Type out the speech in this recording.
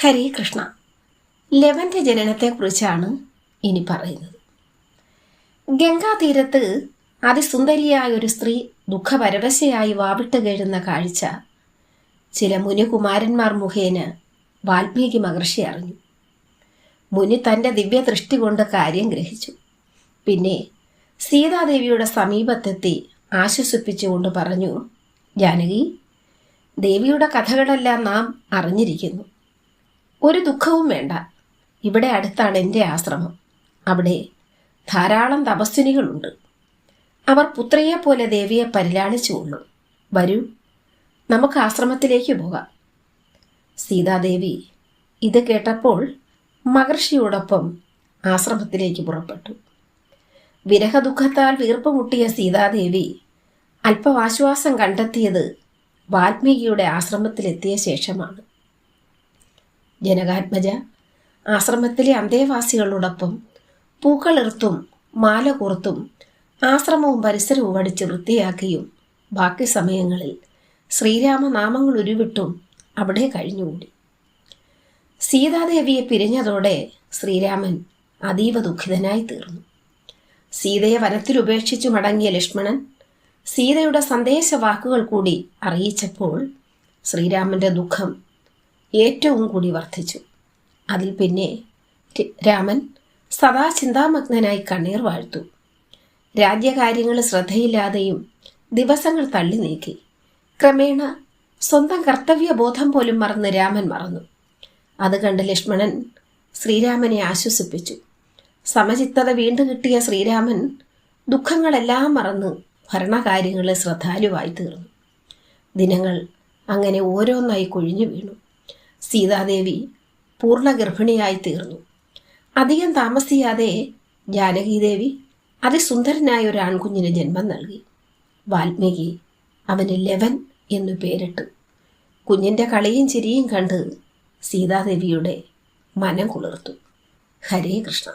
ഹരേ കൃഷ്ണ. ലെവന്റെ ജനനത്തെക്കുറിച്ചാണ് ഇനി പറയുന്നത്. ഗംഗാതീരത്ത് അതിസുന്ദരിയായ ഒരു സ്ത്രീ ദുഃഖപരവശയായി വാവിട്ട് കേഴുന്ന കാഴ്ച ചില മുനികുമാരന്മാർ മുഖേന വാൽമീകി മഹർഷി അറിഞ്ഞു. മുനി തൻ്റെ ദിവ്യദൃഷ്ടി കൊണ്ട് കാര്യം ഗ്രഹിച്ചു. പിന്നെ സീതാദേവിയുടെ സമീപത്തെത്തി ആശ്വസിപ്പിച്ചുകൊണ്ട് പറഞ്ഞു, ജാനകി, ദേവിയുടെ കഥകളെല്ലാം നാം അറിഞ്ഞിരിക്കുന്നു. ഒരു ദുഃഖവും വേണ്ട. ഇവിടെ അടുത്താണ് എൻ്റെ ആശ്രമം. അവിടെ ധാരാളം തപസ്വിനികളുണ്ട്. അവർ പുത്രിയെപ്പോലെ ദേവിയെ പരിലാളിച്ചുകൊള്ളും. വരൂ, നമുക്ക് ആശ്രമത്തിലേക്ക് പോകാം. സീതാദേവി ഇത് കേട്ടപ്പോൾ മഹർഷിയോടൊപ്പം ആശ്രമത്തിലേക്ക് പുറപ്പെട്ടു. വിരഹദുഃഖത്താൽ വീർപ്പുമുട്ടിയ സീതാദേവി അല്പമാശ്വാസം കണ്ടെത്തിയത് വാൽമീകിയുടെ ആശ്രമത്തിലെത്തിയ ശേഷമാണ്. ജനകാത്മജ ആശ്രമത്തിലെ അന്തേവാസികളോടൊപ്പം പൂക്കളിർത്തും മാല കോർത്തും ആശ്രമവും പരിസരവും അടിച്ച് വൃത്തിയാക്കിയും ബാക്കി സമയങ്ങളിൽ ശ്രീരാമനാമങ്ങൾ ഉരുവിട്ടും അവിടെ കഴിഞ്ഞുകൂടി. സീതാദേവിയെ പിരിഞ്ഞതോടെ ശ്രീരാമൻ അതീവ ദുഃഖിതനായി തീർന്നു. സീതയെ വനത്തിൽ ഉപേക്ഷിച്ചു മടങ്ങിയ ലക്ഷ്മണൻ സീതയുടെ സന്ദേശവാക്കുകൾ കൂടി അറിയിച്ചപ്പോൾ ശ്രീരാമന്റെ ദുഃഖം ഏറ്റവും കൂടി വർദ്ധിച്ചു. അതിൽ പിന്നെ രാമൻ സദാ ചിന്താമഗ്നനായി കണ്ണീർ വാഴ്ത്തു. രാജ്യകാര്യങ്ങൾ ശ്രദ്ധയില്ലാതെയും ദിവസങ്ങൾ തള്ളി നീക്കി. ക്രമേണ സ്വന്തം കർത്തവ്യബോധം പോലും മറന്ന് രാമൻ മറന്നു. അത് കണ്ട് ലക്ഷ്മണൻ ശ്രീരാമനെ ആശ്വസിപ്പിച്ചു. സമചിത്തത വീണ്ടു കിട്ടിയ ശ്രീരാമൻ ദുഃഖങ്ങളെല്ലാം മറന്ന് ഭരണകാര്യങ്ങളിൽ ശ്രദ്ധാലുവായി തീർന്നു. ദിനങ്ങൾ അങ്ങനെ ഓരോന്നായി കൊഴിഞ്ഞു വീണു. സീതാദേവി പൂർണ്ണ ഗർഭിണിയായി തീർന്നു. അധികം താമസിയാതെ ജാനകീദേവി അതിസുന്ദരനായ ഒരു ആൺകുഞ്ഞിന് ജന്മം നൽകി. വാൽമീകി അവന് ലെവൻ എന്നു പേരിട്ടു. കുഞ്ഞിൻ്റെ കളിയും ചിരിയും കണ്ട് സീതാദേവിയുടെ മനം കുളിർത്തു. ഹരേ കൃഷ്ണ.